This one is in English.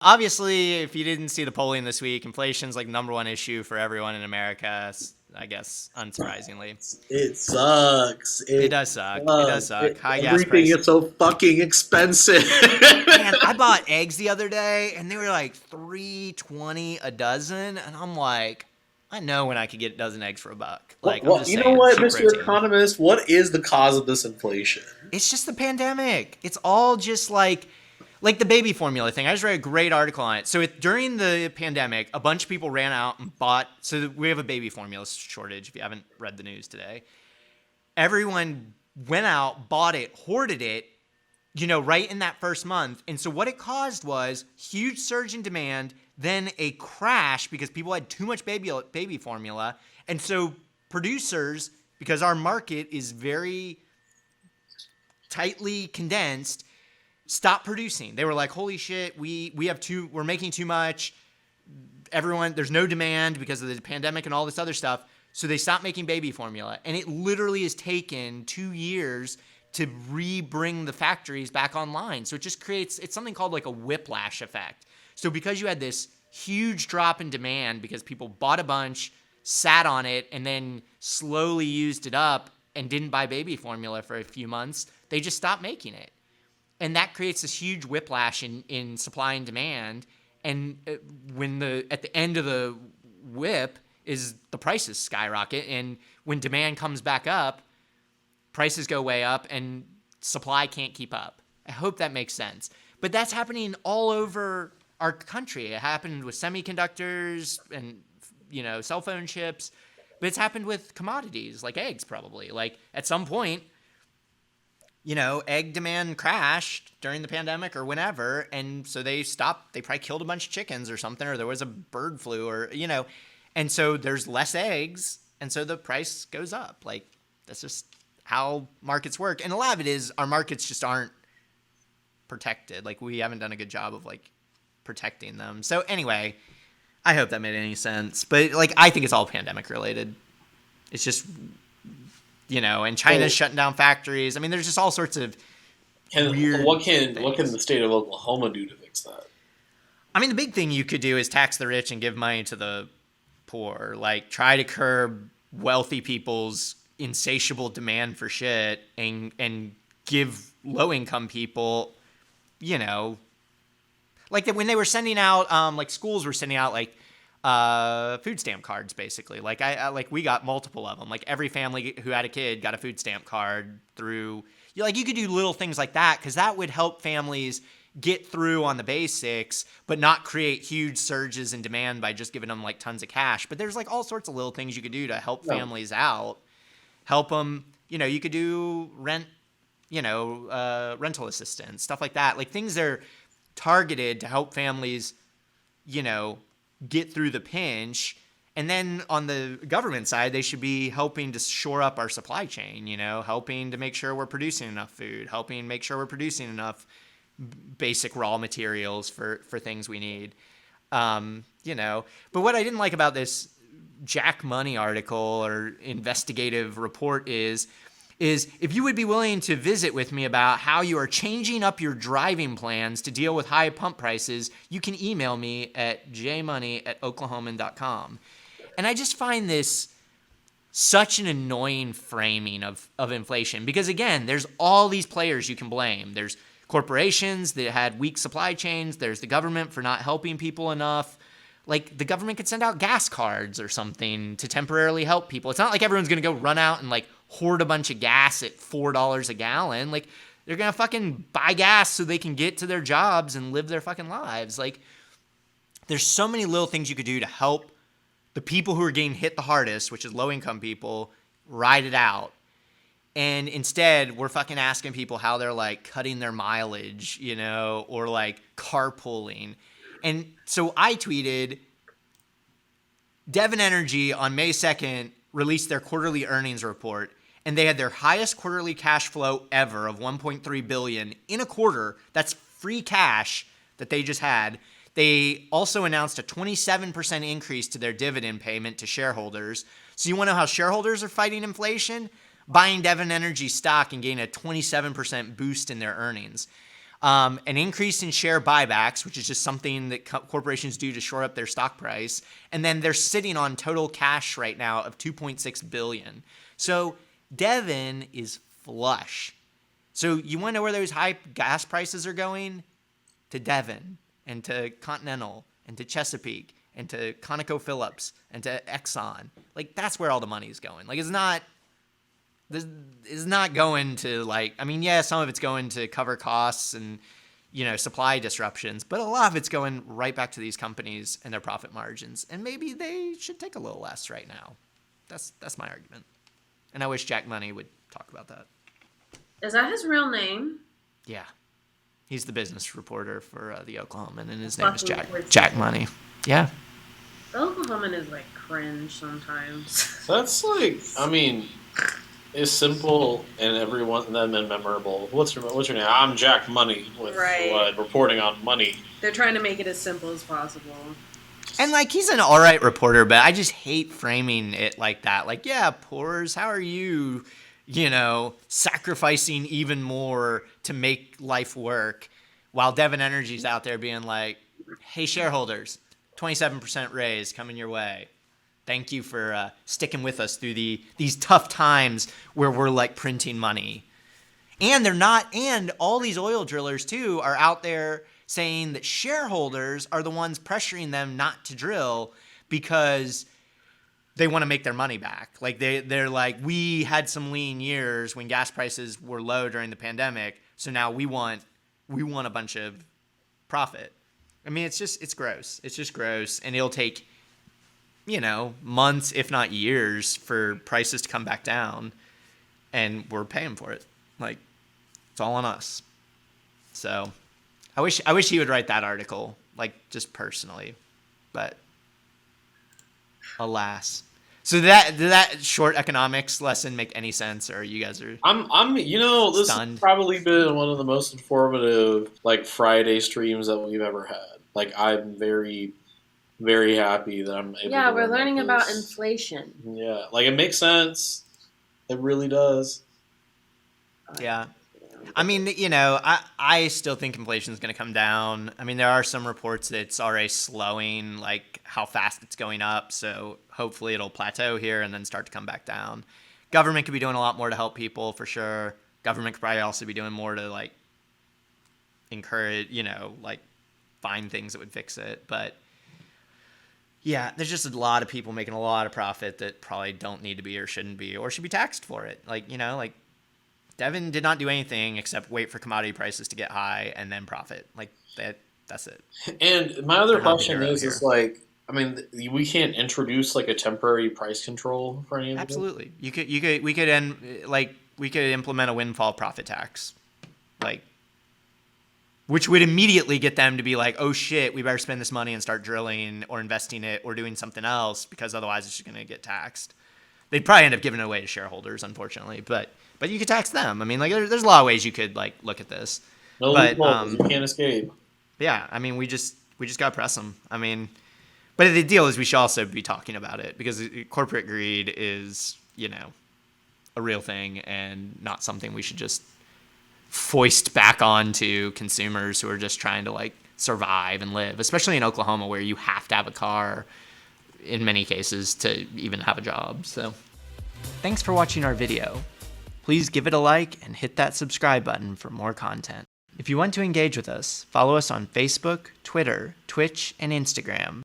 Obviously, if you didn't see the polling this week, inflation's like number one issue for everyone in America. I guess, unsurprisingly, It sucks. it It does suck. It does sucks. suck. High gas Everything price. is so fucking expensive. Man, I bought eggs the other day, and they were like $3.20 a dozen, and I'm like, I know when I could get a dozen eggs for $1. What? Like, I'm What? just You know saying, what, cheap Mr. protein. Economist? What is the cause of this inflation? It's just the pandemic. It's all just like the baby formula thing. I just read a great article on it. So during the pandemic, a bunch of people ran out and bought. So we have a baby formula shortage. If you haven't read the news today, everyone went out, bought it, hoarded it. Right in that first month. And so what it caused was huge surge in demand, then a crash because people had too much baby formula. And so producers, because our market is very tightly condensed, stopped producing. They were like, holy shit, we're making too much. There's no demand because of the pandemic and all this other stuff. So they stopped making baby formula. And it literally has taken 2 years to bring the factories back online. So it's something called like a whiplash effect. So because you had this huge drop in demand because people bought a bunch, sat on it, and then slowly used it up and didn't buy baby formula for a few months, they just stopped making it. And that creates this huge whiplash in supply and demand. And at the end of the whip is the prices skyrocket. And when demand comes back up, prices go way up and supply can't keep up. I hope that makes sense. But that's happening all over our country. It happened with semiconductors and, cell phone chips. But it's happened with commodities like eggs, probably. Like at some point, egg demand crashed during the pandemic or whenever. And so they stopped. They probably killed a bunch of chickens or something, or there was a bird flu and so there's less eggs. And so the price goes up. Like that's just how markets work. And a lot of it is our markets just aren't protected. Like we haven't done a good job of like protecting them. So anyway, I hope that made any sense. But like I think it's all pandemic related. It's just and China's shutting down factories. I mean, there's just all sorts of weird What can things. the state of Oklahoma do to fix that? I mean, the big thing you could do is tax the rich and give money to the poor. Like try to curb wealthy people's insatiable demand for shit and give low income people, like when they were sending out like schools were sending out like food stamp cards basically. Like like we got multiple of them. Like every family who had a kid got a food stamp card through you could do little things like that cuz that would help families get through on the basics but not create huge surges in demand by just giving them like tons of cash. But there's like all sorts of little things you could do to help families out. Help them, you could do rental assistance, stuff like that. Like things that are targeted to help families, you know, get through the pinch. And then on the government side, they should be helping to shore up our supply chain, helping to make sure we're producing enough food, helping make sure we're producing enough basic raw materials for things we need. But what I didn't like about this Jack Money article or investigative report is if you would be willing to visit with me about how you are changing up your driving plans to deal with high pump prices, you can email me at jmoney@oklahoman.com. And I just find this such an annoying framing of inflation because, again, there's all these players you can blame. There's corporations that had weak supply chains. There's the government for not helping people enough. Like, the government could send out gas cards or something to temporarily help people. It's not like everyone's going to go run out and, like, hoard a bunch of gas at $4 a gallon. Like, they're going to fucking buy gas so they can get to their jobs and live their fucking lives. Like, there's so many little things you could do to help the people who are getting hit the hardest, which is low-income people, ride it out. And instead, we're fucking asking people how they're, like, cutting their mileage, or, like, carpooling. And so I tweeted, Devon Energy on May 2nd released their quarterly earnings report, and they had their highest quarterly cash flow ever of $1.3 billion in a quarter. That's free cash that they just had. They also announced a 27% increase to their dividend payment to shareholders. So you want to know how shareholders are fighting inflation? Buying Devon Energy stock and getting a 27% boost in their earnings. An increase in share buybacks, which is just something that corporations do to shore up their stock price. And then they're sitting on total cash right now of $2.6 billion. So Devon is flush. So you want to know where those high gas prices are going? To Devon and to Continental and to Chesapeake and to ConocoPhillips and to Exxon. Like, that's where all the money's going. Like, it's not going to, like, I mean, yeah, some of it's going to cover costs and, you know, supply disruptions, but a lot of it's going right back to these companies and their profit margins. And maybe they should take a little less right now. That's my argument. And I wish Jack Money would talk about that. Is that his real name? Yeah. He's the business reporter for the Oklahoman, and his name is Fucking Jack Money. Yeah. The Oklahoman is like cringe sometimes. That's like, I mean, it's simple and everyone then memorable. What's your name? I'm Jack Money with Right. reporting on money. They're trying to make it as simple as possible. And, like, he's an all right reporter, but I just hate framing it like that. Like, yeah, Poors, how are you, you know, sacrificing even more to make life work, while Devon Energy's out there being like, hey, shareholders, 27% raise coming your way. Thank you for sticking with us through these tough times where we're, like, printing money. And and all these oil drillers, too, are out there saying that shareholders are the ones pressuring them not to drill because they want to make their money back. Like, they're like, we had some lean years when gas prices were low during the pandemic, so now we want a bunch of profit. I mean, it's gross. It's just gross, and it'll take, you know, months, if not years, for prices to come back down, and we're paying for it. Like, it's all on us. So, I wish he would write that article, like, just personally, but alas. So did that short economics lesson make any sense, or you guys are? I'm you know, this stunned? has probably been one of the most informative, like, Friday streams that we've ever had. Like, I'm very, very happy that I'm able Yeah, to we're learn learning about this. inflation. Yeah, like, it makes sense. It really does. Yeah. I mean, you know, I still think inflation is going to come down. I mean, there are some reports that it's already slowing, like how fast it's going up. So hopefully it'll plateau here and then start to come back down. Government could be doing a lot more to help people, for sure. Government could probably also be doing more to, like, encourage, you know, like, find things that would fix it. But yeah, there's just a lot of people making a lot of profit that probably don't need to be or shouldn't be or should be taxed for it. Like, you know, like, Devon did not do anything except wait for commodity prices to get high and then profit. Like, that's it. And my other They're not the question heroes is here. like, I mean, we can't introduce, like, a temporary price control for any of it? Absolutely. We could implement a windfall profit tax, like, which would immediately get them to be like, oh shit, we better spend this money and start drilling or investing it or doing something else, because otherwise it's just going to get taxed. They'd probably end up giving it away to shareholders, unfortunately, but you could tax them. I mean, like, there's a lot of ways you could, like, look at this. No But, loopholes, you can't escape. Yeah, I mean, we just got to press them. I mean, but the deal is we should also be talking about it, because corporate greed is, you know, a real thing and not something we should just foist back onto consumers who are just trying to, like, survive and live, especially in Oklahoma, where you have to have a car in many cases to even have a job. So thanks for watching our video. Please give it a like and hit that subscribe button for more content. If you want to engage with us, follow us on Facebook, Twitter, Twitch, and Instagram.